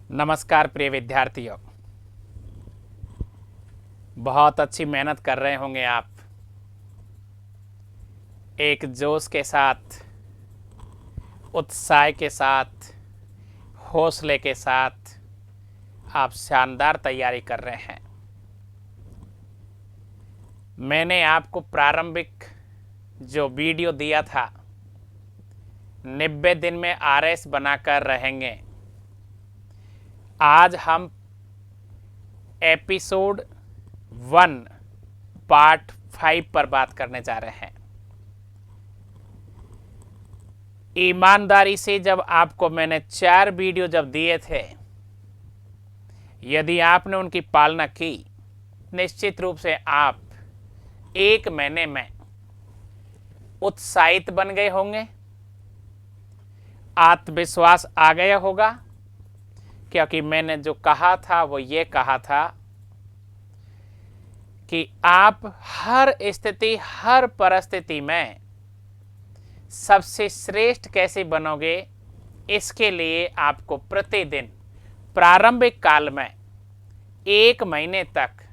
नमस्कार प्रिय विद्यार्थियों। बहुत अच्छी मेहनत कर रहे होंगे आप। एक जोश के साथ, उत्साह के साथ, हौसले के साथ आप शानदार तैयारी कर रहे हैं। मैंने आपको प्रारंभिक जो वीडियो दिया था 90 दिन में आरएस बनाकर रहेंगे, आज हम एपिसोड 1 पार्ट 5 पर बात करने जा रहे हैं। ईमानदारी से जब आपको मैंने 4 वीडियो जब दिए थे, यदि आपने उनकी पालना की, निश्चित रूप से आप 1 महीने में उत्साहित बन गए होंगे, आत्मविश्वास आ गया होगा, क्योंकि मैंने जो कहा था वो ये कहा था कि आप हर स्थिति, हर परिस्थिति में सबसे श्रेष्ठ कैसे बनोगे, इसके लिए आपको प्रतिदिन प्रारंभिक काल में 1 महीने तक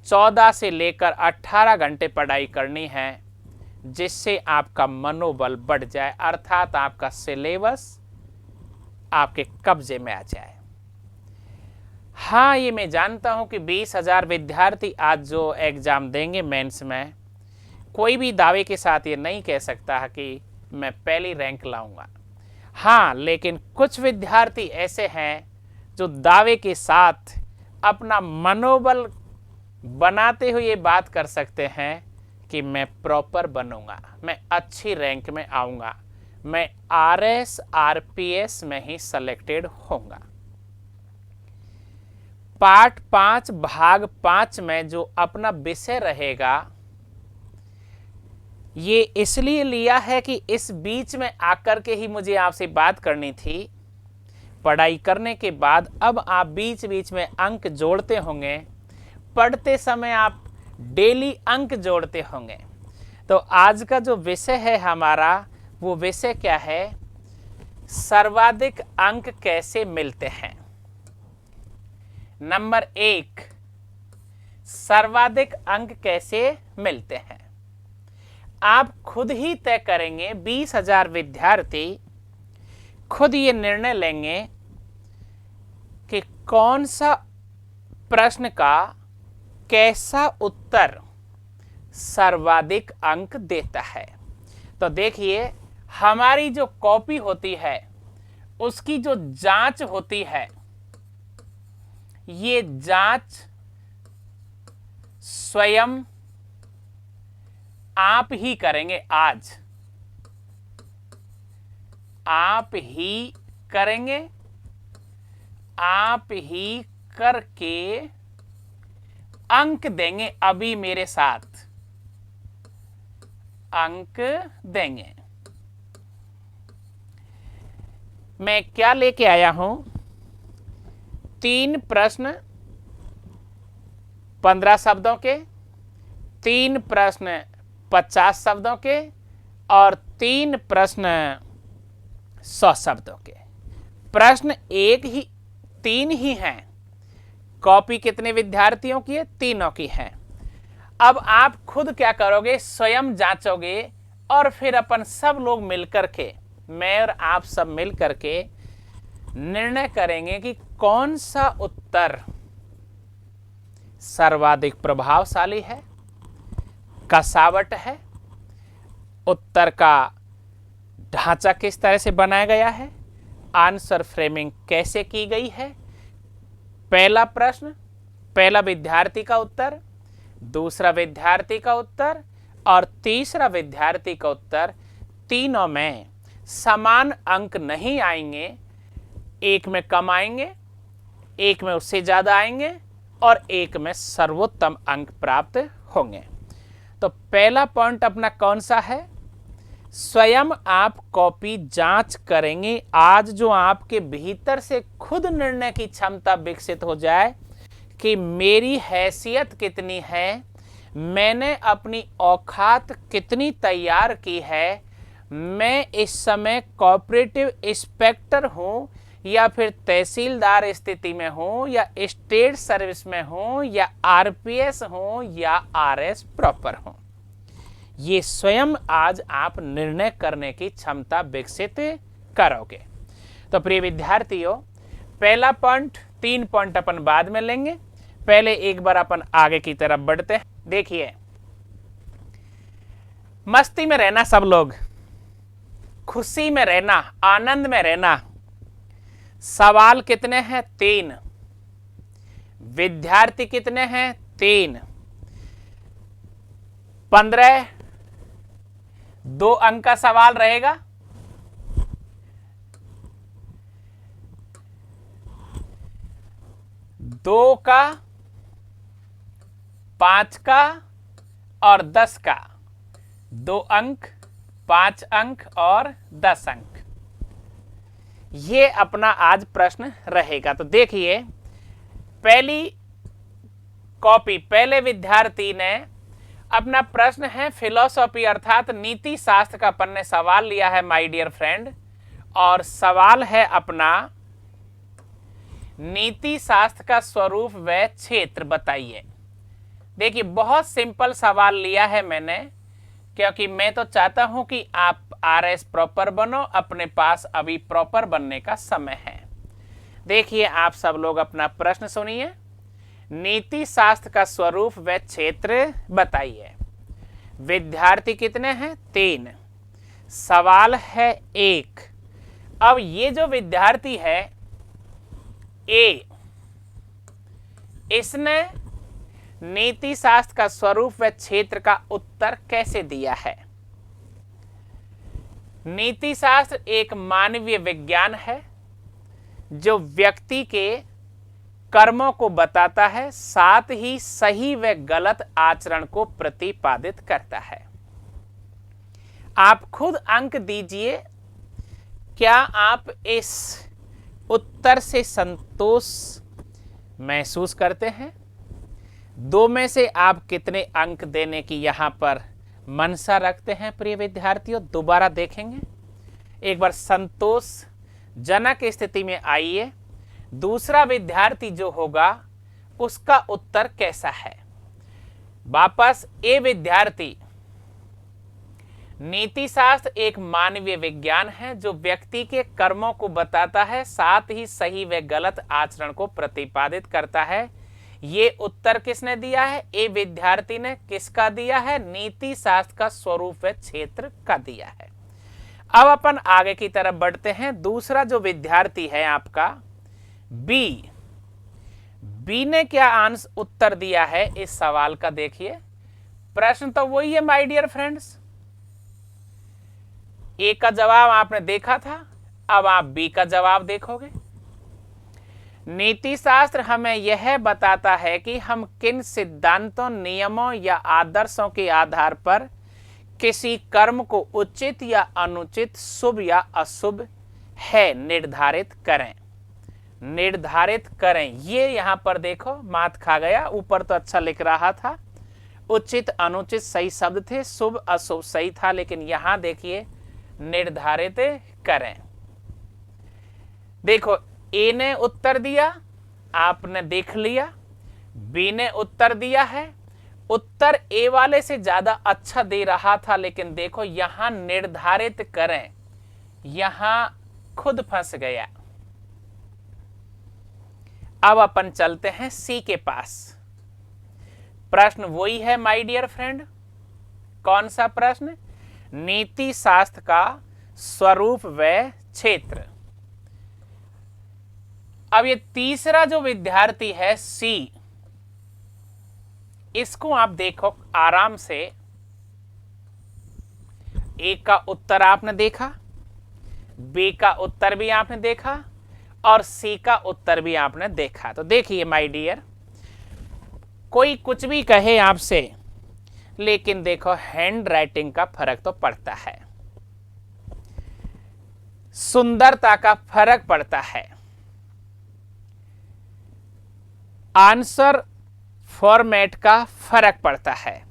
14 से लेकर 18 घंटे पढ़ाई करनी है, जिससे आपका मनोबल बढ़ जाए, अर्थात आपका सिलेबस आपके कब्जे में आ जाए। हाँ, ये मैं जानता हूं कि 20,000 विद्यार्थी आज जो एग्ज़ाम देंगे मेंस में, कोई भी दावे के साथ ये नहीं कह सकता है कि मैं पहली रैंक लाऊंगा। हाँ, लेकिन कुछ विद्यार्थी ऐसे हैं जो दावे के साथ अपना मनोबल बनाते हुए ये बात कर सकते हैं कि मैं प्रॉपर बनूंगा, मैं अच्छी रैंक में आऊंगा, मैं आरएस आरपीएस में ही सेलेक्टेड होऊंगा। पार्ट 5 भाग 5 में जो अपना विषय रहेगा, ये इसलिए लिया है कि इस बीच में आकर के ही मुझे आपसे बात करनी थी। पढ़ाई करने के बाद अब आप बीच बीच में अंक जोड़ते होंगे, पढ़ते समय आप डेली अंक जोड़ते होंगे। तो आज का जो विषय है हमारा, वो विषय क्या है? सर्वाधिक अंक कैसे मिलते हैं। नंबर 1, सर्वाधिक अंक कैसे मिलते हैं। आप खुद ही तय करेंगे, 20,000 विद्यार्थी खुद ये निर्णय लेंगे कि कौन सा प्रश्न का कैसा उत्तर सर्वाधिक अंक देता है। तो देखिए, हमारी जो कॉपी होती है उसकी जो जांच होती है, ये जांच स्वयं आप ही करेंगे। आज आप ही करेंगे, आप ही करके अंक देंगे। अभी मेरे साथ अंक देंगे। मैं क्या लेके आया हूं? 3 प्रश्न 15 शब्दों के, 3 प्रश्न 50 शब्दों के और 3 प्रश्न 100 शब्दों के। प्रश्न 3 ही हैं। कॉपी कितने विद्यार्थियों की है? 3 की है। अब आप खुद क्या करोगे? स्वयं जांचोगे और फिर अपन सब लोग मिलकर के, मैं और आप सब मिलकर के निर्णय करेंगे कि कौन सा उत्तर सर्वाधिक प्रभावशाली है, कसावट है, उत्तर का ढांचा किस तरह से बनाया गया है, आंसर फ्रेमिंग कैसे की गई है। पहला प्रश्न, पहला विद्यार्थी का उत्तर, दूसरा विद्यार्थी का उत्तर और तीसरा विद्यार्थी का उत्तर, तीनों में समान अंक नहीं आएंगे। एक में कम आएंगे, एक में उससे ज्यादा आएंगे और एक में सर्वोत्तम अंक प्राप्त होंगे। तो पहला पॉइंट अपना कौन सा है? स्वयं आप कॉपी जांच करेंगे। आज जो आपके भीतर से खुद निर्णय की क्षमता विकसित हो जाए कि मेरी हैसियत कितनी है, मैंने अपनी औकात कितनी तैयार की है, मैं इस समय कोऑपरेटिव इंस्पेक्टर हूं या फिर तहसीलदार स्थिति में हो या स्टेट सर्विस में हो या आरपीएस हो या आरएस प्रॉपर हो, ये स्वयं आज आप निर्णय करने की क्षमता विकसित करोगे। तो प्रिय विद्यार्थियों, पहला पॉइंट, 3 पॉइंट अपन बाद में लेंगे, पहले एक बार अपन आगे की तरफ बढ़ते हैं। देखिए, मस्ती में रहना, सब लोग खुशी में रहना, आनंद में रहना। सवाल कितने हैं? 3। विद्यार्थी कितने हैं? 3। 15 2 अंक का सवाल रहेगा। 2 का, 5 का और 10 का। 2 अंक, 5 अंक और 10 अंक, ये अपना आज प्रश्न रहेगा। तो देखिए, पहली कॉपी, पहले विद्यार्थी ने अपना प्रश्न है फिलॉसफी अर्थात नीति शास्त्र का अपन ने सवाल लिया है माय डियर फ्रेंड, और सवाल है अपना नीति शास्त्र का स्वरूप व क्षेत्र बताइए। देखिए, बहुत सिंपल सवाल लिया है मैंने, क्योंकि मैं तो चाहता हूं कि आप आरएस प्रॉपर बनो, अपने पास अभी प्रॉपर बनने का समय है। देखिए, आप सब लोग अपना प्रश्न सुनिए। नीति शास्त्र का स्वरूप व क्षेत्र बताइए। विद्यार्थी कितने हैं? 3। सवाल है 1। अब ये जो विद्यार्थी है ए, इसने नीति शास्त्र का स्वरूप व क्षेत्र का उत्तर कैसे दिया है? नीति शास्त्र एक मानवीय विज्ञान है जो व्यक्ति के कर्मों को बताता है, साथ ही सही व गलत आचरण को प्रतिपादित करता है। आप खुद अंक दीजिए। क्या आप इस उत्तर से संतोष महसूस करते हैं? 2 में से आप कितने अंक देने की यहां पर मनसा रखते हैं? प्रिय विद्यार्थियों, दोबारा देखेंगे, एक बार संतोषजनक स्थिति में आइए। दूसरा विद्यार्थी जो होगा उसका उत्तर कैसा है? वापस ए विद्यार्थी, नीति शास्त्र एक मानवीय विज्ञान है जो व्यक्ति के कर्मों को बताता है, साथ ही सही व गलत आचरण को प्रतिपादित करता है। ये उत्तर किसने दिया है? ए विद्यार्थी ने। किसका दिया है? नीति शास्त्र का स्वरूप व क्षेत्र का दिया है। अब अपन आगे की तरफ बढ़ते हैं। दूसरा जो विद्यार्थी है आपका बी, बी ने क्या आंसर उत्तर दिया है इस सवाल का? देखिए, प्रश्न तो वही है माय डियर फ्रेंड्स। ए का जवाब आपने देखा था, अब आप बी का जवाब देखोगे। नीति शास्त्र हमें यह बताता है कि हम किन सिद्धांतों, नियमों या आदर्शों के आधार पर किसी कर्म को उचित या अनुचित, शुभ या अशुभ है निर्धारित करें। निर्धारित करें, ये यहां पर देखो मात खा गया, ऊपर तो अच्छा लिख रहा था, उचित अनुचित सही शब्द थे, शुभ अशुभ सही था, लेकिन यहां देखिए निर्धारित करें। देखो, ए ने उत्तर दिया, आपने देख लिया। बी ने उत्तर दिया है, उत्तर ए वाले से ज्यादा अच्छा दे रहा था, लेकिन देखो यहां निर्धारित करें, यहां खुद फंस गया। अब अपन चलते हैं सी के पास। प्रश्न वही है माय डियर फ्रेंड। कौन सा प्रश्न? नीति शास्त्र का स्वरूप व क्षेत्र। अब ये तीसरा जो विद्यार्थी है सी, इसको आप देखो आराम से। ए का उत्तर आपने देखा, बी का उत्तर भी आपने देखा और सी का उत्तर भी आपने देखा। तो देखिए माय डियर, कोई कुछ भी कहे आपसे, लेकिन देखो हैंड राइटिंग का फर्क तो पड़ता है, सुंदरता का फर्क पड़ता है, आंसर फॉर्मेट का फर्क पड़ता है।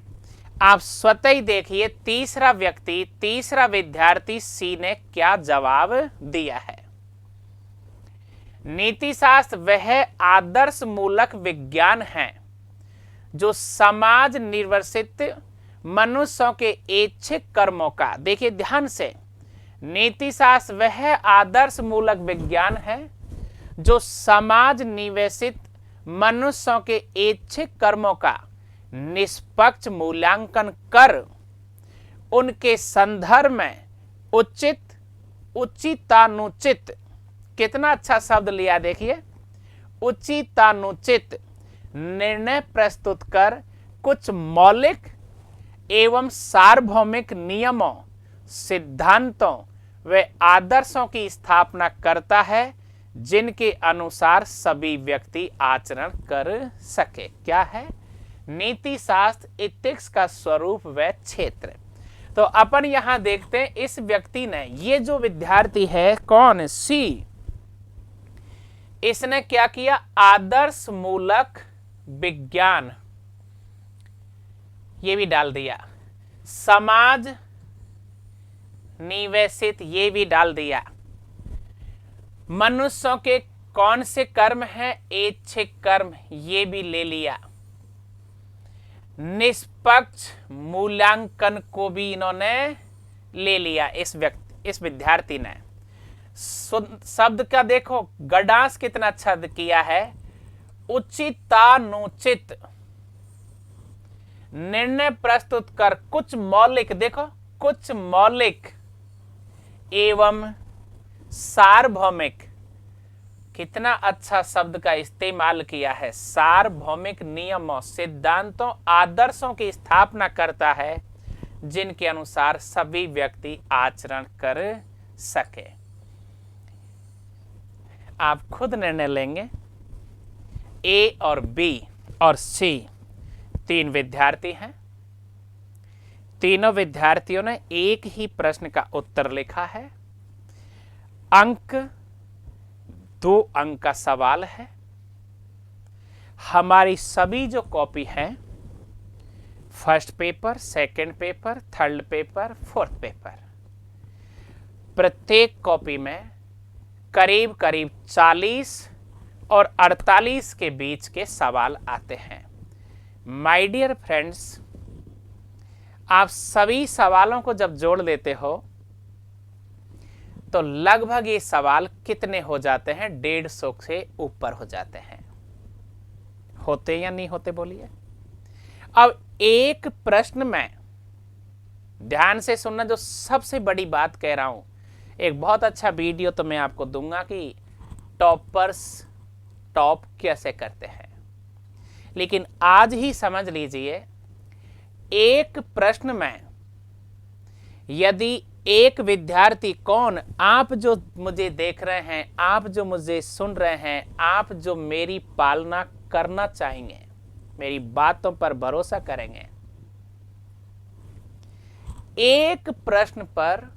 आप स्वतः ही देखिए तीसरा व्यक्ति, तीसरा विद्यार्थी सी ने क्या जवाब दिया है। नीति शास्त्र वह आदर्श मूलक विज्ञान है जो समाज निर्वसित मनुष्यों के ऐच्छिक कर्मों का, देखिए ध्यान से, नीति शास्त्र वह आदर्श मूलक विज्ञान है जो समाज निवेशित मनुष्यों के ऐच्छिक कर्मों का निष्पक्ष मूल्यांकन कर उनके संदर्भ में उचितानुचित, कितना अच्छा शब्द लिया देखिए, उचितानुचित निर्णय प्रस्तुत कर कुछ मौलिक एवं सार्वभौमिक नियमों, सिद्धांतों व आदर्शों की स्थापना करता है जिनके अनुसार सभी व्यक्ति आचरण कर सके। क्या है? नीति शास्त्र एथिक्स का स्वरूप व क्षेत्र। तो अपन यहां देखते हैं इस व्यक्ति ने, ये जो विद्यार्थी है कौन, सी, इसने क्या किया, आदर्श मूलक विज्ञान ये भी डाल दिया, समाज निवेशित ये भी डाल दिया, मनुष्यों के कौन से कर्म हैं, ऐच्छिक कर्म ये भी ले लिया, निष्पक्ष मूल्यांकन को भी इन्होंने ले लिया। इस विद्यार्थी ने शब्द का देखो गडांश कितना अच्छा किया है, उचितानुचित निर्णय प्रस्तुत कर कुछ मौलिक, देखो कुछ मौलिक एवं सार्वभौमिक, कितना अच्छा शब्द का इस्तेमाल किया है, सार्वभौमिक नियमों, सिद्धांतों, आदर्शों की स्थापना करता है जिनके अनुसार सभी व्यक्ति आचरण कर सके। आप खुद निर्णय लेंगे। ए और बी और सी तीन विद्यार्थी हैं, तीनों विद्यार्थियों ने एक ही प्रश्न का उत्तर लिखा है। अंक 2 अंक का सवाल है। हमारी सभी जो कॉपी है, first paper, second paper, third paper, fourth paper, प्रत्येक कॉपी में करीब करीब 40 और 48 के बीच के सवाल आते हैं। माय डियर फ्रेंड्स, आप सभी सवालों को जब जोड़ लेते हो तो लगभग ये सवाल कितने हो जाते हैं, 150 से ऊपर हो जाते हैं। होते या नहीं होते बोलिए। अब एक प्रश्न में ध्यान से सुनना, जो सबसे बड़ी बात कह रहा हूं, एक बहुत अच्छा वीडियो तो मैं आपको दूंगा कि टॉपर्स टॉप कैसे करते हैं, लेकिन आज ही समझ लीजिए, एक प्रश्न में यदि एक विद्यार्थी, कौन, आप जो मुझे देख रहे हैं, आप जो मुझे सुन रहे हैं, आप जो मेरी पालना करना चाहेंगे, मेरी बातों पर भरोसा करेंगे, एक प्रश्न पर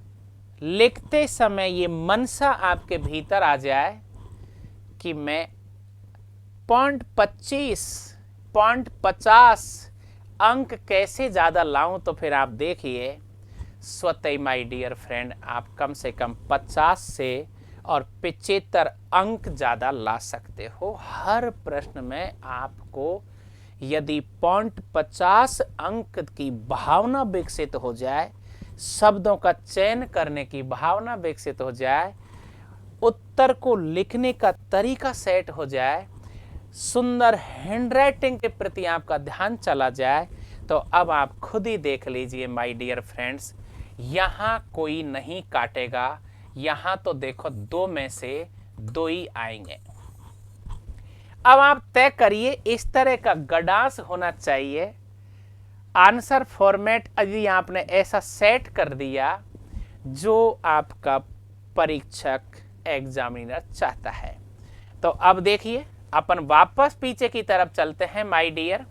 लिखते समय ये मनसा आपके भीतर आ जाए कि मैं 0.25, 0.50 अंक कैसे ज्यादा लाऊं, तो फिर आप देखिए स्वतः माय डियर फ्रेंड, आप कम से कम 50 से और 75 अंक ज्यादा ला सकते हो। हर प्रश्न में आपको यदि 0.50 अंक की भावना विकसित हो जाए, शब्दों का चयन करने की भावना विकसित हो जाए, उत्तर को लिखने का तरीका सेट हो जाए, सुंदर हैंडराइटिंग के प्रति आपका ध्यान चला जाए, तो अब आप खुद ही देख लीजिए माय डियर फ्रेंड्स, यहां कोई नहीं काटेगा। यहां तो देखो 2 में से 2 ही आएंगे। अब आप तय करिए, इस तरह का गडांश होना चाहिए। आंसर फॉर्मेट यदि आपने ऐसा सेट कर दिया जो आपका परीक्षक, एग्जामिनर चाहता है, तो अब देखिए अपन वापस पीछे की तरफ चलते हैं माय डियर।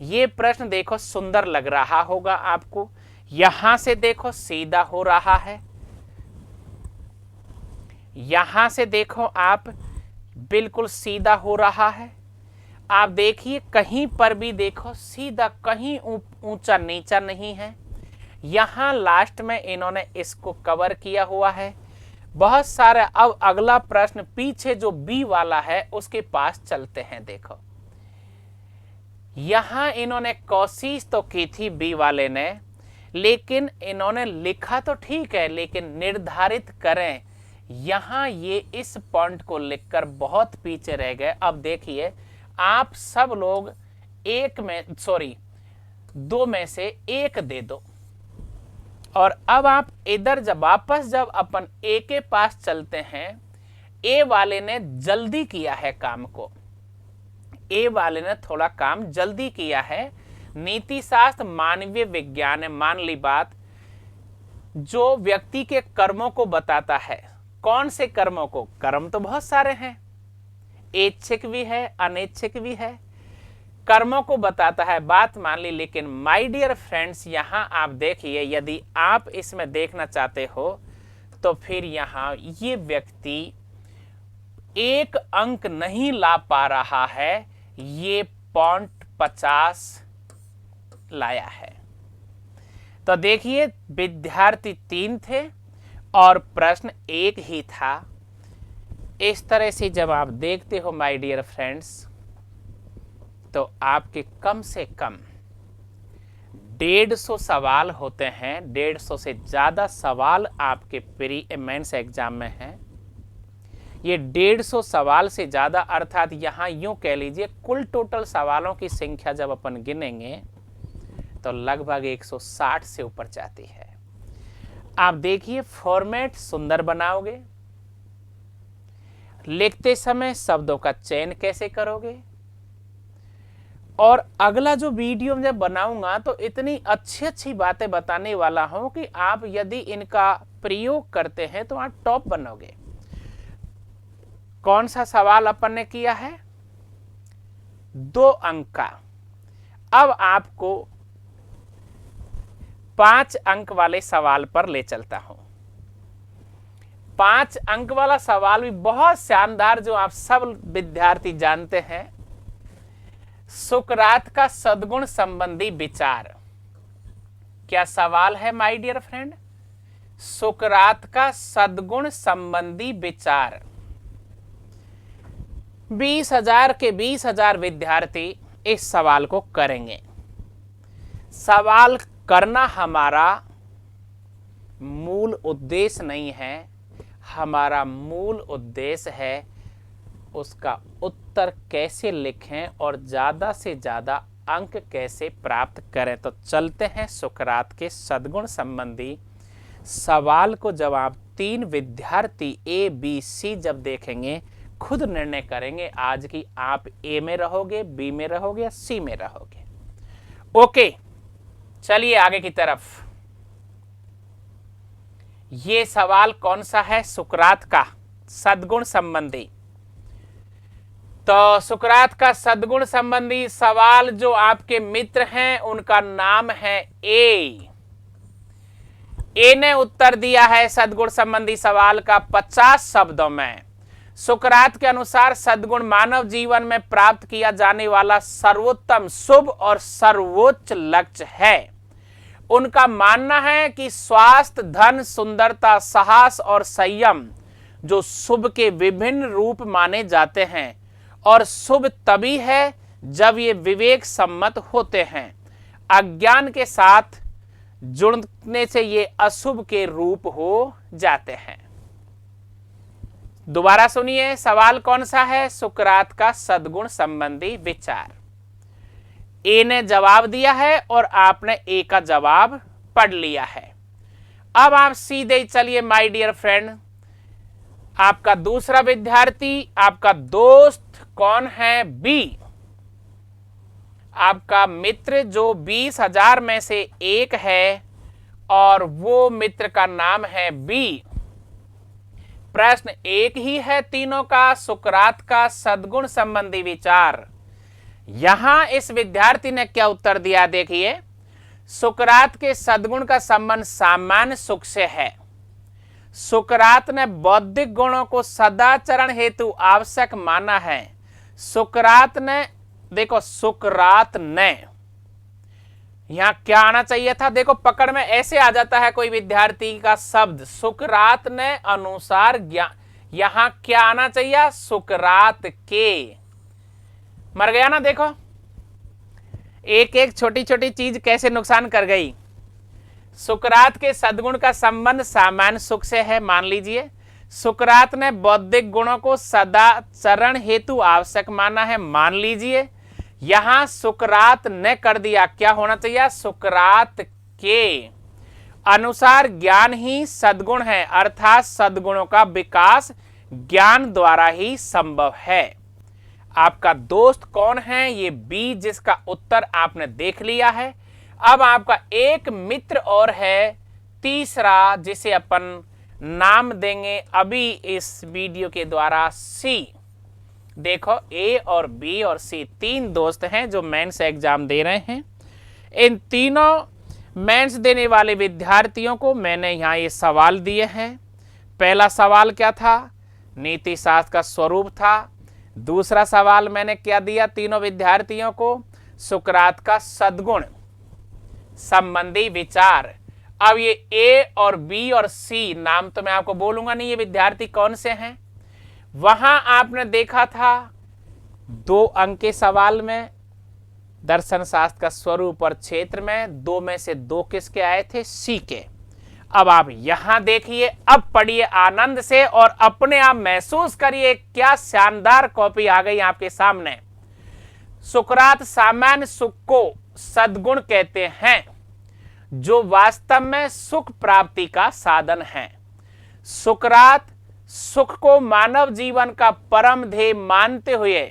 ये प्रश्न देखो सुंदर लग रहा होगा आपको, यहां से देखो सीधा हो रहा है, यहां से देखो आप बिल्कुल सीधा हो रहा है। आप देखिए कहीं पर भी देखो सीधा, कहीं ऊंचा नीचा नहीं है। यहां लास्ट में इन्होंने इसको कवर किया हुआ है। बहुत सारे। अब अगला प्रश्न पीछे जो बी वाला है उसके पास चलते हैं। देखो यहां इन्होंने कोशिश तो की थी बी वाले ने, लेकिन इन्होंने लिखा तो ठीक है, लेकिन निर्धारित करें, यहां ये इस पॉइंट को लिखकर बहुत पीछे रह गए। अब देखिए आप सब लोग दो में से एक दे दो, और अब आप इधर जब अपन ए के पास चलते हैं, ए वाले ने जल्दी किया है काम को, ए वाले ने थोड़ा काम जल्दी किया है। नीति शास्त्र मानवीय विज्ञान है, मान ली बात, जो व्यक्ति के कर्मों को बताता है। कौन से कर्मों को? कर्म तो बहुत सारे हैं, ऐच्छिक भी है, अनैच्छिक भी है, कर्मों को बताता है, बात मान ली। लेकिन माय डियर फ्रेंड्स, यहां आप देखिए, यदि आप इसमें देखना चाहते हो तो फिर यहां ये व्यक्ति एक अंक नहीं ला पा रहा है, ये 0.50 लाया है। तो देखिए विद्यार्थी 3 थे और प्रश्न एक ही था। इस तरह से जब आप देखते हो माय डियर फ्रेंड्स, तो आपके कम से कम 150 सवाल होते हैं। 150 से ज्यादा सवाल आपके प्री मेंस एग्जाम में हैं। ये 150 सवाल से ज्यादा, अर्थात यहां यूं कह लीजिए कुल टोटल सवालों की संख्या जब अपन गिनेंगे तो लगभग 160 से ऊपर जाती है। आप देखिए फॉर्मेट सुंदर बनाओगे, लिखते समय शब्दों का चयन कैसे करोगे, और अगला जो वीडियो मैं बनाऊंगा तो इतनी अच्छी अच्छी बातें बताने वाला हूं कि आप यदि इनका प्रयोग करते हैं तो आप टॉप बनोगे। कौन सा सवाल अपन ने किया है? 2 अंक का। अब आपको 5 अंक वाले सवाल पर ले चलता हूं। 5 अंक वाला सवाल भी बहुत शानदार, जो आप सब विद्यार्थी जानते हैं। सुकरात का सद्गुण संबंधी विचार। क्या सवाल है माय डियर फ्रेंड? सुकरात का सद्गुण संबंधी विचार। 20,000 के 20,000 विद्यार्थी इस सवाल को करेंगे। सवाल करना हमारा मूल उद्देश्य नहीं है, हमारा मूल उद्देश्य है उसका उत्तर कैसे लिखें और ज्यादा से ज्यादा अंक कैसे प्राप्त करें। तो चलते हैं सुकरात के सद्गुण संबंधी सवाल को। जब आप 3 विद्यार्थी ए बी सी जब देखेंगे, खुद निर्णय करेंगे आज की आप ए में रहोगे, बी में रहोगे या सी में रहोगे। ओके, चलिए आगे की तरफ। ये सवाल कौन सा है? सुकरात का सद्गुण संबंधी। तो सुकरात का सद्गुण संबंधी सवाल, जो आपके मित्र हैं उनका नाम है ए। ए ने उत्तर दिया है सद्गुण संबंधी सवाल का 50 शब्दों में। सुकरात के अनुसार सद्गुण मानव जीवन में प्राप्त किया जाने वाला सर्वोत्तम, शुभ और सर्वोच्च लक्ष्य है। उनका मानना है कि स्वास्थ्य, धन, सुंदरता, साहस और संयम जो शुभ के विभिन्न रूप माने जाते हैं, और शुभ तभी है जब ये विवेक सम्मत होते हैं। अज्ञान के साथ जुड़ने से ये अशुभ के रूप हो जाते हैं। दोबारा सुनिए, सवाल कौन सा है? सुकरात का सद्गुण संबंधी विचार। ए ने जवाब दिया है और आपने ए का जवाब पढ़ लिया है। अब आप सीधे चलिए माय डियर फ्रेंड, आपका दूसरा विद्यार्थी, आपका दोस्त कौन है? बी। आपका मित्र जो 20,000 में से एक है, और वो मित्र का नाम है बी। प्रश्न एक ही है तीनों का, सुकरात का सद्गुण संबंधी विचार। यहां इस विद्यार्थी ने क्या उत्तर दिया? देखिए, सुकरात के सद्गुण का संबंध सामान्य सुख से है। सुकरात ने बौद्धिक गुणों को सदाचरण हेतु आवश्यक माना है। सुकरात ने, देखो, सुकरात ने यहां क्या आना चाहिए था? देखो पकड़ में ऐसे आ जाता है कोई विद्यार्थी का शब्द, सुकरात ने अनुसार ज्ञान, यहां क्या आना चाहिए? सुकरात के। मर गया ना? देखो एक एक छोटी छोटी चीज कैसे नुकसान कर गई। सुकरात के सद्गुण का संबंध सामान्य सुख से है, मान लीजिए। सुकरात ने बौद्धिक गुणों को सदाचरण हेतु आवश्यक माना है, मान लीजिए। यहां सुकरात ने कर दिया, क्या होना चाहिए? सुकरात के अनुसार ज्ञान ही सद्गुण है, अर्थात सद्गुणों का विकास ज्ञान द्वारा ही संभव है। आपका दोस्त कौन है? ये बी, जिसका उत्तर आपने देख लिया है। अब आपका एक मित्र और है तीसरा, जिसे अपन नाम देंगे अभी इस वीडियो के द्वारा सी। देखो ए और बी और सी तीन दोस्त हैं जो मेंस एग्जाम दे रहे हैं। इन तीनों मेंस देने वाले विद्यार्थियों को मैंने यहाँ ये सवाल दिए हैं। पहला सवाल क्या था? नीति शास्त्र का स्वरूप था। दूसरा सवाल मैंने क्या दिया तीनों विद्यार्थियों को? सुकरात का सद्गुण संबंधी विचार। अब ये ए और बी और सी नाम तो मैं आपको बोलूंगा नहीं, ये विद्यार्थी कौन से हैं। वहां आपने देखा था 2 अंक के सवाल में दर्शन शास्त्र का स्वरूप और क्षेत्र में 2 में से 2 किसके आए थे? सी के। अब आप यहां देखिए, अब पढ़िए आनंद से और अपने आप महसूस करिए क्या शानदार कॉपी आ गई आपके सामने। सुकरात सामान्य सुख को सद्गुण कहते हैं जो वास्तव में सुख प्राप्ति का साधन है। सुकरात सुख को मानव जीवन का परम ध्येय मानते हुए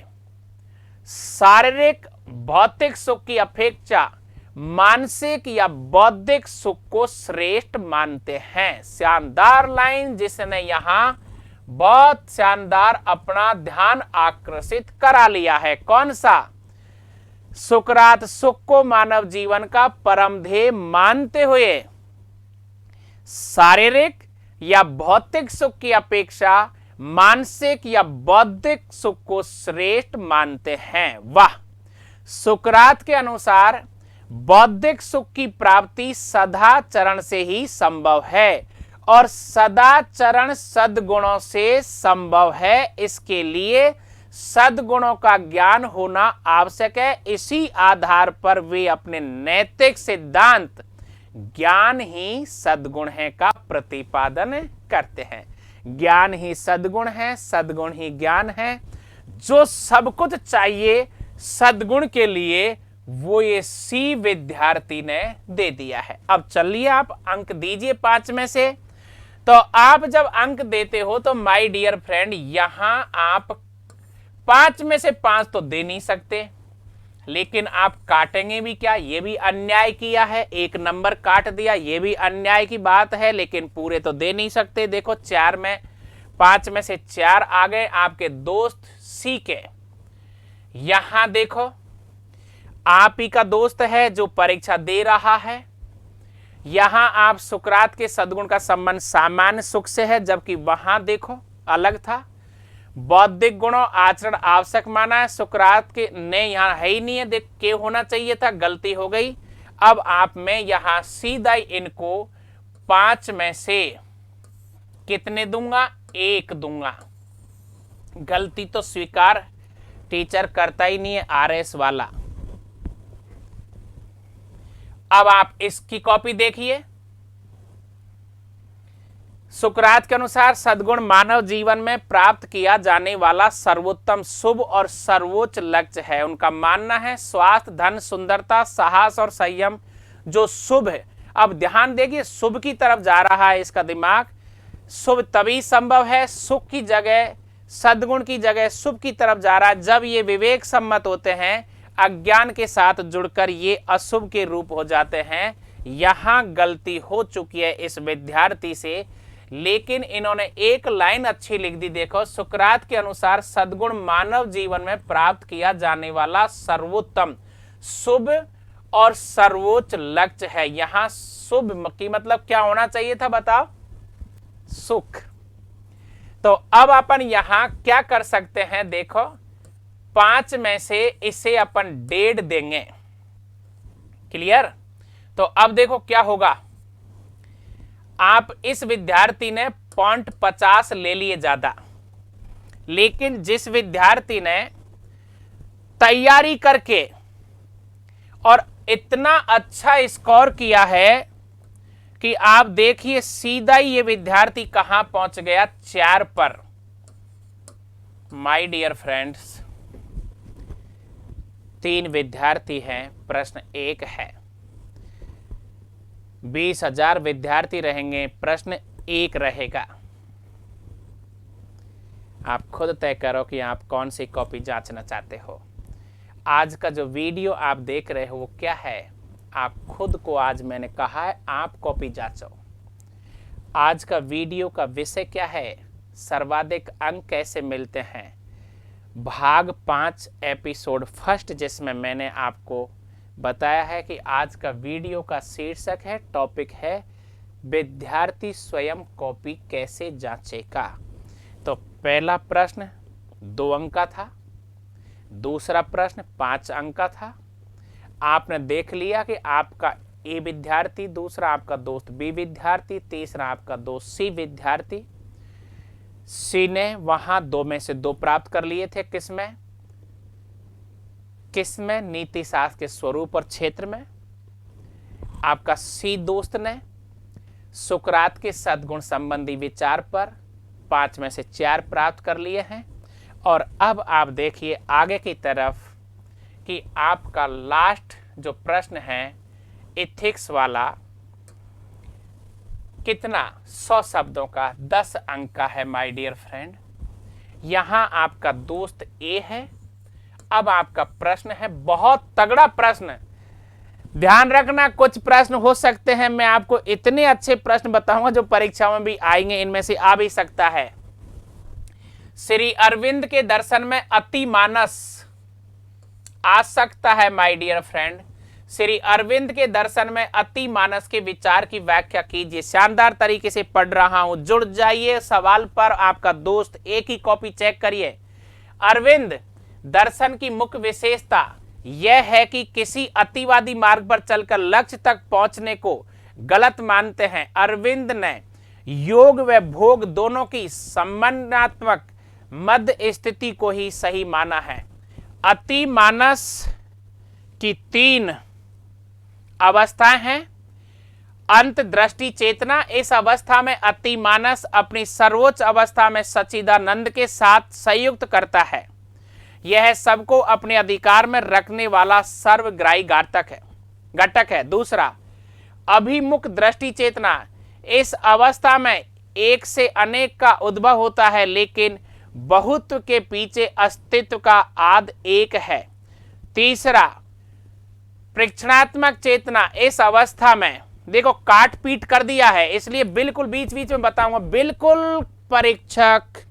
शारीरिक भौतिक सुख की अपेक्षा मानसिक या बौद्धिक सुख को श्रेष्ठ मानते हैं। शानदार लाइन, जिसने यहां बहुत शानदार अपना ध्यान आकर्षित करा लिया है। कौन सा? सुकरात सुख को मानव जीवन का परम ध्येय मानते हुए शारीरिक या भौतिक सुख की अपेक्षा मानसिक या बौद्धिक सुख को श्रेष्ठ मानते हैं। वाह! सुकरात के अनुसार बौद्धिक सुख की प्राप्ति सदाचरण से ही संभव है और सदाचरण सद्गुणों से संभव है। इसके लिए सद्गुणों का ज्ञान होना आवश्यक है। इसी आधार पर वे अपने नैतिक सिद्धांत ज्ञान ही सद्गुण है का प्रतिपादन करते हैं। ज्ञान ही सद्गुण है, सद्गुण ही ज्ञान है। जो सब कुछ चाहिए सद्गुण के लिए वो ये सी विद्यार्थी ने दे दिया है। अब चलिए आप अंक दीजिए 5 में से। तो आप जब अंक देते हो तो माय डियर फ्रेंड, यहां आप 5 में से 5 तो दे नहीं सकते, लेकिन आप काटेंगे भी क्या? ये भी अन्याय किया है। 1 नंबर काट दिया, ये भी अन्याय की बात है, लेकिन पूरे तो दे नहीं सकते। देखो 5 में से 4 आ गए आपके दोस्त सी के। यहां देखो आप ही का दोस्त है जो परीक्षा दे रहा है। यहां आप सुकरात के सद्गुण का संबंध सामान्य सुख से है, जबकि वहां देखो अलग था। बौद्धिक गुणों आचरण आवश्यक माना है, सुकरात के ने यहां है ही नहीं है, देख के होना चाहिए था, गलती हो गई। अब आप मैं यहां सीधा इनको 5 में से कितने दूंगा? 1 दूंगा। गलती तो स्वीकार टीचर करता ही नहीं है, आरएस वाला। अब आप इसकी कॉपी देखिए। सुकरात के अनुसार सद्गुण मानव जीवन में प्राप्त किया जाने वाला सर्वोत्तम शुभ और सर्वोच्च लक्ष्य है। उनका मानना है स्वास्थ्य, धन, सुंदरता, साहस और संयम जो शुभ है। अब ध्यान देखिए, शुभ की तरफ जा रहा है इसका दिमाग। शुभ तभी संभव है, सुख की जगह सद्गुण की जगह शुभ की तरफ जा रहा है जब ये विवेक सम्मत होते हैं, अज्ञान के साथ जुड़कर ये अशुभ के रूप हो जाते हैं। यहां गलती हो चुकी है इस विद्यार्थी से, लेकिन इन्होंने एक लाइन अच्छी लिख दी। देखो, सुकरात के अनुसार सद्गुण मानव जीवन में प्राप्त किया जाने वाला सर्वोत्तम शुभ और सर्वोच्च लक्ष्य है। यहां शुभ की मतलब क्या होना चाहिए था बताओ? सुख। तो अब अपन यहां क्या कर सकते हैं? देखो 5 में से इसे अपन 1.5 देंगे। क्लियर? तो अब देखो क्या होगा, आप इस विद्यार्थी ने 0.50 ले लिए ज्यादा, लेकिन जिस विद्यार्थी ने तैयारी करके और इतना अच्छा स्कोर किया है कि आप देखिए सीधा ही ये विद्यार्थी कहां पहुंच गया, 4 पर। माय डियर फ्रेंड्स, 3 विद्यार्थी हैं, प्रश्न 1 है। 20,000 विद्यार्थी रहेंगे, प्रश्न 1 रहेगा। आप खुद तय करो कि आप कौन सी कॉपी जांचना चाहते हो। आज का जो वीडियो आप देख रहे हो वो क्या है, आप खुद को, आज मैंने कहा है आप कॉपी जांचो। आज का वीडियो का विषय क्या है, सर्वाधिक अंक कैसे मिलते हैं, भाग 5 एपिसोड फर्स्ट, जिसमें मैंने आपको बताया है कि आज का वीडियो का शीर्षक है, टॉपिक है विद्यार्थी स्वयं कॉपी कैसे जांचेगा। तो पहला प्रश्न 2 अंक का था, दूसरा प्रश्न 5 अंक का था। आपने देख लिया कि आपका ए विद्यार्थी, दूसरा आपका दोस्त बी विद्यार्थी, तीसरा आपका दोस्त सी विद्यार्थी। सी ने वहां 2 में से 2 प्राप्त कर लिए थे, किसमें, नीति शास्त्र के स्वरूप और क्षेत्र में। आपका सी दोस्त ने सुकरात के सद्गुण संबंधी विचार पर 5 में से 4 प्राप्त कर लिए हैं। और अब आप देखिए आगे की तरफ कि आपका लास्ट जो प्रश्न है एथिक्स वाला, कितना, 100 शब्दों का, 10 अंक का है माय डियर फ्रेंड। यहां आपका दोस्त ए है। अब आपका प्रश्न है बहुत तगड़ा प्रश्न, ध्यान रखना, कुछ प्रश्न हो सकते हैं, मैं आपको इतने अच्छे प्रश्न बताऊंगा जो परीक्षाओं में भी आएंगे, इनमें से आ भी सकता है। श्री अरविंद के दर्शन में अति मानस आ सकता है my dear friend. Shri Aurobindo के दर्शन में अति मानस के विचार की व्याख्या कीजिए। शानदार तरीके से पढ़ रहा हूं, जुड़ जाइए सवाल पर। आपका दोस्त एक ही कॉपी चेक करिए। अरविंद दर्शन की मुख्य विशेषता यह है कि किसी अतिवादी मार्ग पर चलकर लक्ष्य तक पहुंचने को गलत मानते हैं। अरविंद ने योग व भोग दोनों की समन्वयात्मक मध्य स्थिति को ही सही माना है। अति मानस की 3 अवस्थाएं हैं। अंत दृष्टि चेतना, इस अवस्था में अति मानस अपनी सर्वोच्च अवस्था में सच्चिदानंद के साथ संयुक्त करता है। यह सबको अपने अधिकार में रखने वाला सर्वग्राही घटक है। दूसरा, अभिमुख दृष्टि चेतना, इस अवस्था में एक से अनेक का उद्भव होता है, लेकिन बहुत्व के पीछे अस्तित्व का आद एक है। तीसरा, प्रेक्षणात्मक चेतना, इस अवस्था में, देखो काट पीट कर दिया है इसलिए बिल्कुल बीच बीच में बताऊंगा, बिल्कुल परीक्षक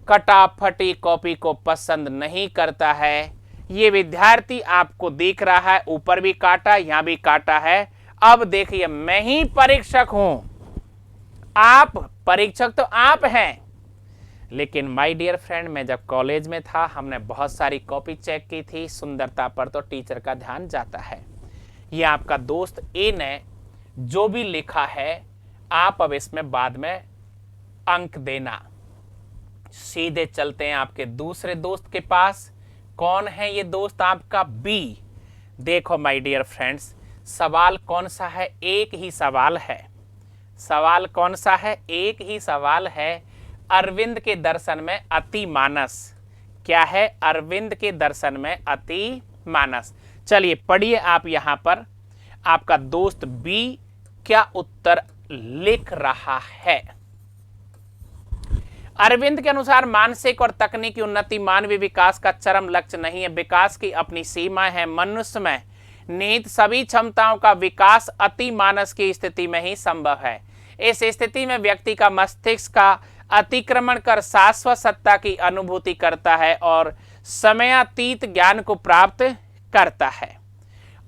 कटाफटी कॉपी को पसंद नहीं करता है। ये विद्यार्थी आपको दिख रहा है, ऊपर भी काटा, यहां भी काटा है। अब देखिए मैं ही परीक्षक हूं, आप परीक्षक तो आप हैं, लेकिन माय डियर फ्रेंड, मैं जब कॉलेज में था हमने बहुत सारी कॉपी चेक की थी। सुंदरता पर तो टीचर का ध्यान जाता है। ये आपका दोस्त ए ने जो भी लिखा है, आप अब इसमें बाद में अंक देना। सीधे चलते हैं आपके दूसरे दोस्त के पास। कौन है ये दोस्त आपका, बी। देखो माय डियर फ्रेंड्स, सवाल कौन सा है, एक ही सवाल है। सवाल कौन सा है, एक ही सवाल है। अरविंद के दर्शन में अति मानस क्या है, अरविंद के दर्शन में अति मानस। चलिए पढ़िए आप यहां पर, आपका दोस्त बी क्या उत्तर लिख रहा है। अरविंद के अनुसार मानसिक और तकनीकी उन्नति मानवीय विकास का चरम लक्ष्य नहीं है। विकास की अपनी सीमाएं हैं। मनुष्य में निहित सभी क्षमताओं का विकास अति मानस की स्थिति में ही संभव है। इस स्थिति में व्यक्ति का मस्तिष्क का अतिक्रमण कर शाश्वत सत्ता की अनुभूति करता है और समयातीत ज्ञान को प्राप्त करता है।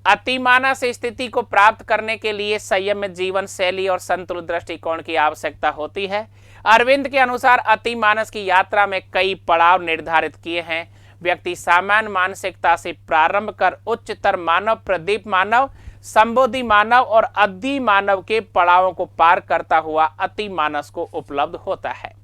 अतिमानस स्थिति को प्राप्त करने के लिए संयम जीवन शैली और संतुलित दृष्टिकोण की आवश्यकता होती है। अरविंद के अनुसार अतिमानस की यात्रा में कई पड़ाव निर्धारित किए हैं। व्यक्ति सामान्य मानसिकता से प्रारंभ कर उच्चतर मानव प्रदीप मानव संबोधि मानव और अधि मानव के पड़ावों को पार करता हुआ अति मानस को उपलब्ध होता है।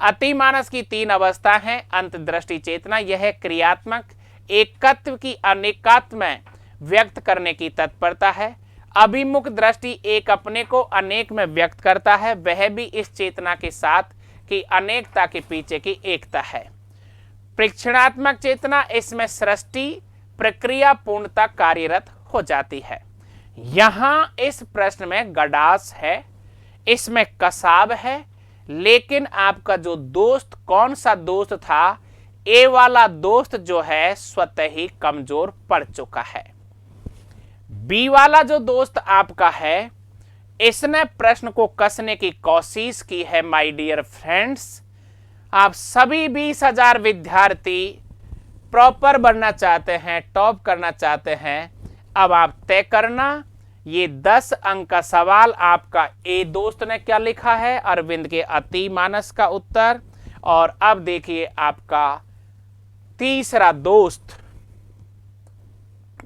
अति मानस की 3 अवस्था हैं। अंतर्दृष्टि चेतना, यह क्रियात्मक एकत्व की अनेकात्म में व्यक्त करने की तत्परता है। अभिमुख दृष्टि एक अपने को अनेक में व्यक्त करता है, वह भी इस चेतना के साथ कि अनेकता के पीछे की एकता है। प्रेक्षणात्मक चेतना, इसमें सृष्टि प्रक्रिया पूर्णता कार्यरत हो जाती है। यहां इस प्रश्न में गडास है, इसमें कसाब है, लेकिन आपका जो दोस्त कौन सा दोस्त था, ए वाला दोस्त जो है स्वतः ही कमजोर पड़ चुका है। बी वाला जो दोस्त आपका है, इसने प्रश्न को कसने की कोशिश की है। माय डियर फ्रेंड्स, आप सभी 20,000 विद्यार्थी प्रॉपर बनना चाहते हैं, टॉप करना चाहते हैं। अब आप तय करना, ये 10 अंक का सवाल आपका ए दोस्त ने क्या लिखा है, अरविंद के अति मानस का उत्तर। और अब देखिए आपका तीसरा दोस्त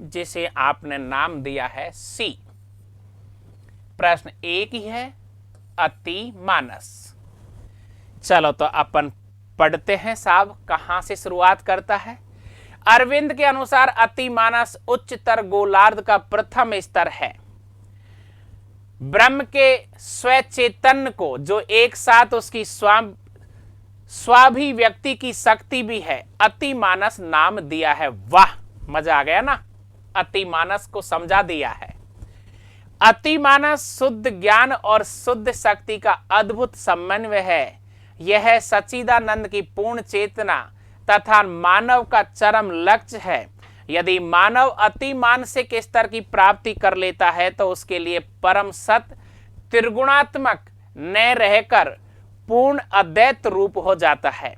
जिसे आपने नाम दिया है सी। प्रश्न एक ही है, अति मानस। चलो तो अपन पढ़ते हैं साहब, कहां से शुरुआत करता है। अरविंद के अनुसार अति मानस उच्चतर गोलार्ध का प्रथम स्तर है। ब्रह्म के स्वचैतन्य को जो एक साथ उसकी स्वाभिव्यक्ति की शक्ति भी है, अति मानस नाम दिया है। वाह, मजा आ गया ना, अति मानस को समझा दिया है। अति मानस शुद्ध ज्ञान और शुद्ध शक्ति का अद्भुत समन्वय है। यह सच्चिदानंद की पूर्ण चेतना तथा मानव का चरम लक्ष्य है। यदि मानव अति मानसिक स्तर की प्राप्ति कर लेता है तो उसके लिए परम सत्य त्रिगुणात्मक न रहकर पूर्ण अद्वैत रूप हो जाता है।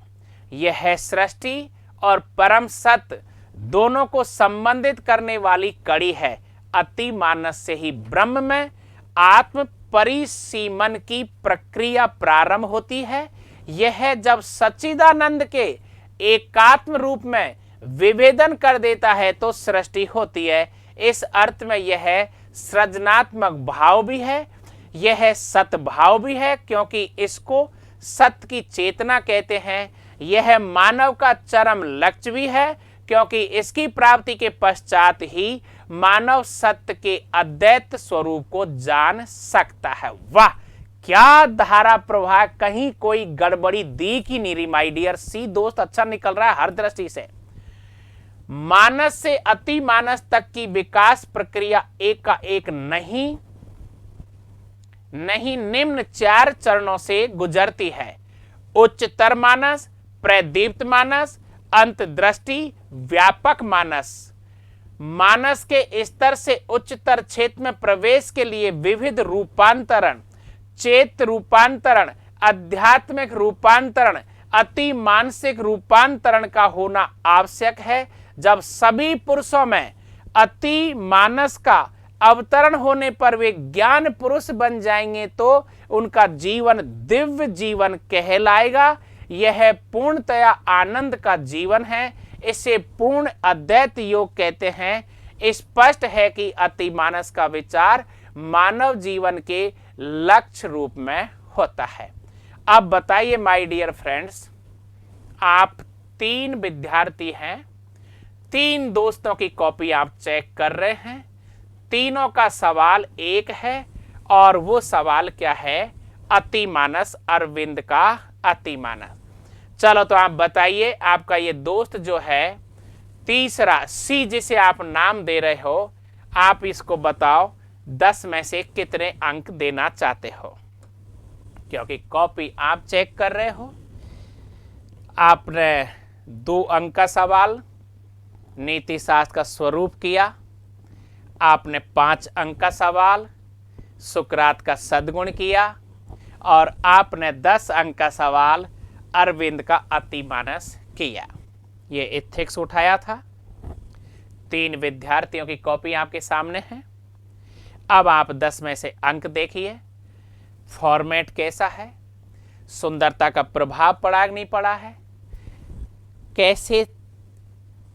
यह सृष्टि और परम सत्य दोनों को संबंधित करने वाली कड़ी है। अति मानस से ही ब्रह्म में आत्म परिसीमन की प्रक्रिया प्रारंभ होती है। यह जब सच्चिदानंद के एकात्म रूप में विभेदन कर देता है तो सृष्टि होती है। इस अर्थ में यह सृजनात्मक भाव भी है, यह सतभाव भी है, क्योंकि इसको सत्य की चेतना कहते हैं। यह मानव का चरम लक्ष्य भी है, क्योंकि इसकी प्राप्ति के पश्चात ही मानव सत्य के अद्वैत स्वरूप को जान सकता है। वाह, क्या धारा प्रवाह, कहीं कोई गड़बड़ी दी की नहीं रही। माय डियर सी दोस्त अच्छा निकल रहा है हर दृष्टि से। मानस से अति मानस तक की विकास प्रक्रिया एक का एक नहीं निम्न 4 चरणों से गुजरती है। उच्चतर मानस, प्रदीप्त मानस, अंतर्दृष्टि, व्यापक मानस। मानस के स्तर से उच्चतर क्षेत्र में प्रवेश के लिए विविध रूपांतरण, चेत रूपांतरण, आध्यात्मिक रूपांतरण, अति मानसिक रूपांतरण का होना आवश्यक है। जब सभी पुरुषों में अति मानस का अवतरण होने पर वे ज्ञान पुरुष बन जाएंगे तो उनका जीवन दिव्य जीवन कहलाएगा। यह पूर्णतया आनंद का जीवन है। इसे पूर्ण अद्वैत योग कहते हैं। स्पष्ट है कि अति मानस का विचार मानव जीवन के लक्ष्य रूप में होता है। अब बताइए माय डियर फ्रेंड्स, आप 3 विद्यार्थी हैं, 3 दोस्तों की कॉपी आप चेक कर रहे हैं। तीनों का सवाल एक है और वो सवाल क्या है, अति मानस, अरविंद का अति मानस। चलो तो आप बताइए, आपका ये दोस्त जो है तीसरा सी जिसे आप नाम दे रहे हो, आप इसको बताओ 10 में से कितने अंक देना चाहते हो, क्योंकि कॉपी आप चेक कर रहे हो। आपने 2 अंक का सवाल नीति शास्त्र का स्वरूप किया, आपने 5 अंक का सवाल सुकरात का सद्गुण किया और आपने 10 अंक का सवाल अरविंद का अति मानस किया। ये एथिक्स उठाया था। 3 विद्यार्थियों की कॉपी आपके सामने है। अब आप 10 में से अंक देखिए, फॉर्मेट कैसा है, सुंदरता का प्रभाव पड़ा नहीं पड़ा है, कैसे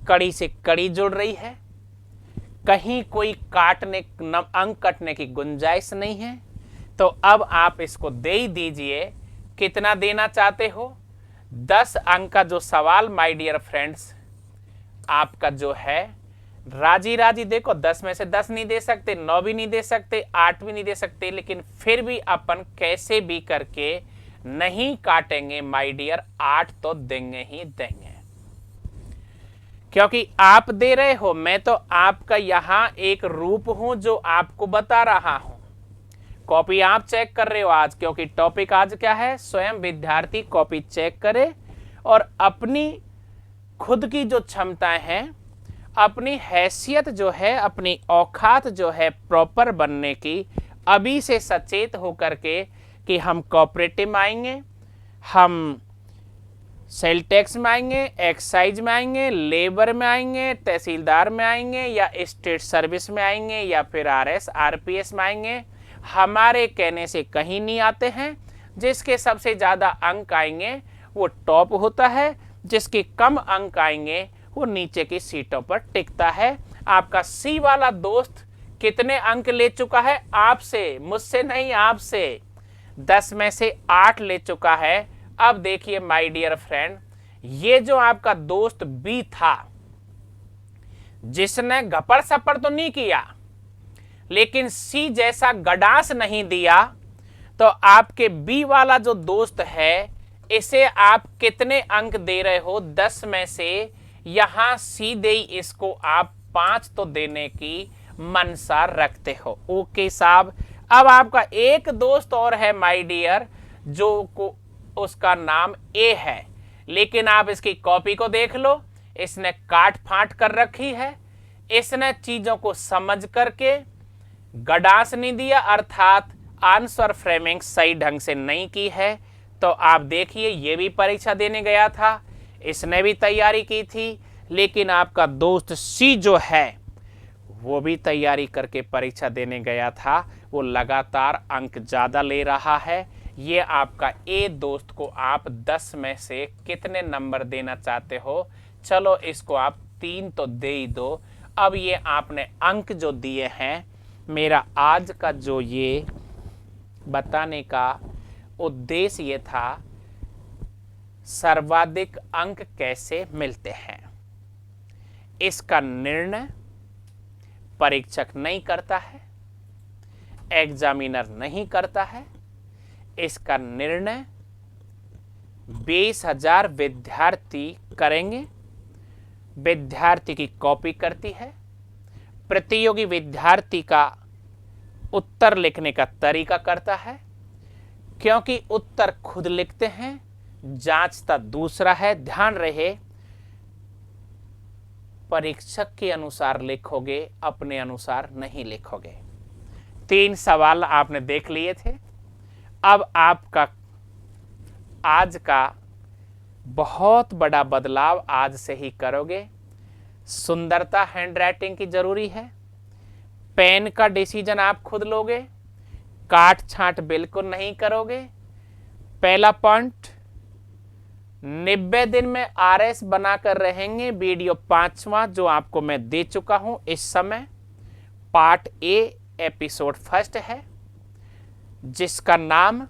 कड़ी से कड़ी जुड़ रही है, कहीं कोई अंक कटने की गुंजाइश नहीं है। तो अब आप इसको दे ही दीजिए। कितना देना चाहते हो? 10 अंक का जो सवाल माय डियर फ्रेंड्स आपका जो है राजी राजी, देखो 10 में से 10 नहीं दे सकते, 9 भी नहीं दे सकते, 8 भी नहीं दे सकते, लेकिन फिर भी अपन कैसे भी करके नहीं काटेंगे माय डियर, 8 तो देंगे ही देंगे, क्योंकि आप दे रहे हो। मैं तो आपका यहां एक रूप हूं जो आपको बता रहा हूं। कॉपी आप चेक कर रहे हो आज, क्योंकि टॉपिक आज क्या है? स्वयं विद्यार्थी कॉपी चेक करे और अपनी खुद की जो क्षमताएं हैं, अपनी हैसियत जो है, अपनी औकात जो है प्रॉपर बनने की, अभी से सचेत होकर के कि हम कोऑपरेटिव में आएंगे, हम सेल टैक्स में आएंगे, एक्साइज में आएंगे, लेबर में आएंगे, तहसीलदार में आएंगे, या स्टेट सर्विस में आएंगे, या फिर आरएस आरपीएस में आएंगे, हमारे कहने से कहीं नहीं आते हैं। जिसके सबसे ज़्यादा अंक आएंगे वो टॉप होता है, जिसके कम अंक आएंगे वो नीचे की सीटों पर टिकता है। आपका सी वाला दोस्त कितने अंक ले चुका है? आपसे, मुझसे नहीं, आपसे 10 में से 8 ले चुका है। अब देखिए माय डियर फ्रेंड, ये जो आपका दोस्त बी था, जिसने घपड़ सपड़ तो नहीं किया लेकिन सी जैसा गडास नहीं दिया, तो आपके बी वाला जो दोस्त है, इसे आप कितने अंक दे रहे हो? 10 में से यहां सीधे ही इसको आप 5 तो देने की मनसा रखते हो। ओके साहब। अब आपका एक दोस्त और है माय डियर, जो उसका नाम ए है, लेकिन आप इसकी कॉपी को देख लो, इसने काट फाट कर रखी है। इसने चीजों को समझ करके गडास नहीं दिया, अर्थात आंसर फ्रेमिंग सही ढंग से नहीं की है। तो आप देखिए, ये भी परीक्षा देने गया था, इसने भी तैयारी की थी, लेकिन आपका दोस्त सी जो है वो भी तैयारी करके परीक्षा देने गया था, वो लगातार अंक ज़्यादा ले रहा है। ये आपका ए दोस्त को आप 10 में से कितने नंबर देना चाहते हो? चलो इसको आप 3 तो दे ही दो। अब ये आपने अंक जो दिए हैं, मेरा आज का जो ये बताने का उद्देश्य ये था, सर्वाधिक अंक कैसे मिलते हैं। इसका निर्णय परीक्षक नहीं करता है, एग्जामिनर नहीं करता है। इसका निर्णय 20,000 विद्यार्थी करेंगे। विद्यार्थी की कॉपी करती है, प्रतियोगी विद्यार्थी का उत्तर लिखने का तरीका करता है, क्योंकि उत्तर खुद लिखते हैं, जांचता दूसरा है। ध्यान रहे, परीक्षक के अनुसार लिखोगे, अपने अनुसार नहीं लिखोगे। 3 सवाल आपने देख लिए थे। अब आपका आज का बहुत बड़ा बदलाव आज से ही करोगे। सुंदरता हैंडराइटिंग की जरूरी है। पेन का डिसीजन आप खुद लोगे, काट छांट बिल्कुल नहीं करोगे। पहला पॉइंट, 90 दिन में आरएस बनाकर रहेंगे। वीडियो 5वां जो आपको मैं दे चुका हूं इस समय, पार्ट ए एपिसोड 1 है, जिसका नाम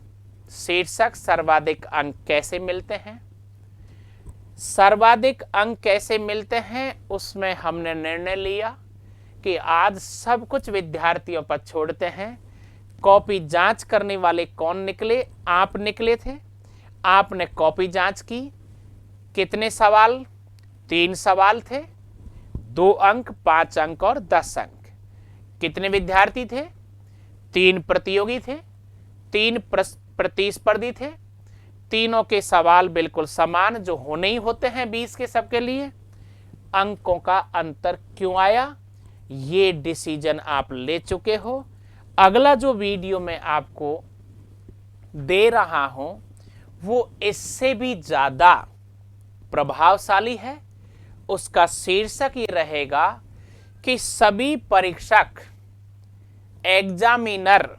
शीर्षक सर्वाधिक अंक कैसे मिलते हैं। सर्वाधिक अंक कैसे मिलते हैं, उसमें हमने निर्णय लिया कि आज सब कुछ विद्यार्थियों पर छोड़ते हैं। कॉपी जांच करने वाले कौन निकले? आप निकले थे। आपने कॉपी जांच की। कितने सवाल? 3 सवाल थे, 2 अंक, 5 अंक और 10 अंक। कितने विद्यार्थी थे? 3 प्रतियोगी थे, 3 प्रतिस्पर्धी थे। तीनों के सवाल बिल्कुल समान जो होने ही होते हैं 20 के सबके लिए। अंकों का अंतर क्यों आया, ये डिसीजन आप ले चुके हो। अगला जो वीडियो मैं आपको दे रहा हूं वो इससे भी ज्यादा प्रभावशाली है। उसका शीर्षक ये रहेगा कि सभी परीक्षक, एग्जामिनर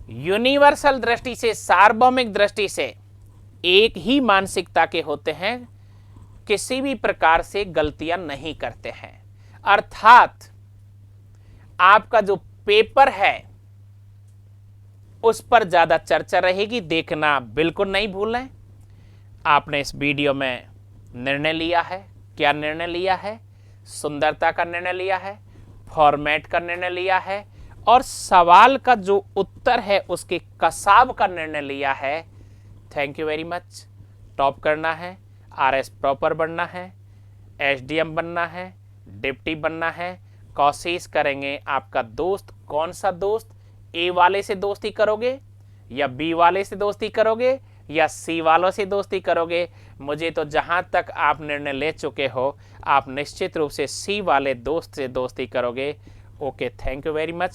यूनिवर्सल दृष्टि से, सार्वभौमिक दृष्टि से एक ही मानसिकता के होते हैं, किसी भी प्रकार से गलतियां नहीं करते हैं। अर्थात आपका जो पेपर है उस पर ज्यादा चर्चा रहेगी, देखना बिल्कुल नहीं भूलें। आपने इस वीडियो में निर्णय लिया है, क्या निर्णय लिया है? सुंदरता का निर्णय लिया है, फॉर्मेट का निर्णय लिया है, और सवाल का जो उत्तर है उसके कसाव का निर्णय लिया है। Thank you very much. Top करना है, आरएस प्रॉपर बनना है, एसडीएम बनना है, डिप्टी बनना है, कोशिश करेंगे। आपका दोस्त कौन सा दोस्त? ए वाले से दोस्ती करोगे या बी वाले से दोस्ती करोगे या सी वालों से दोस्ती करोगे? मुझे तो जहां तक आप निर्णय ले चुके हो, आप निश्चित रूप से सी वाले दोस्त से दोस्ती करोगे। Okay, thank you very much.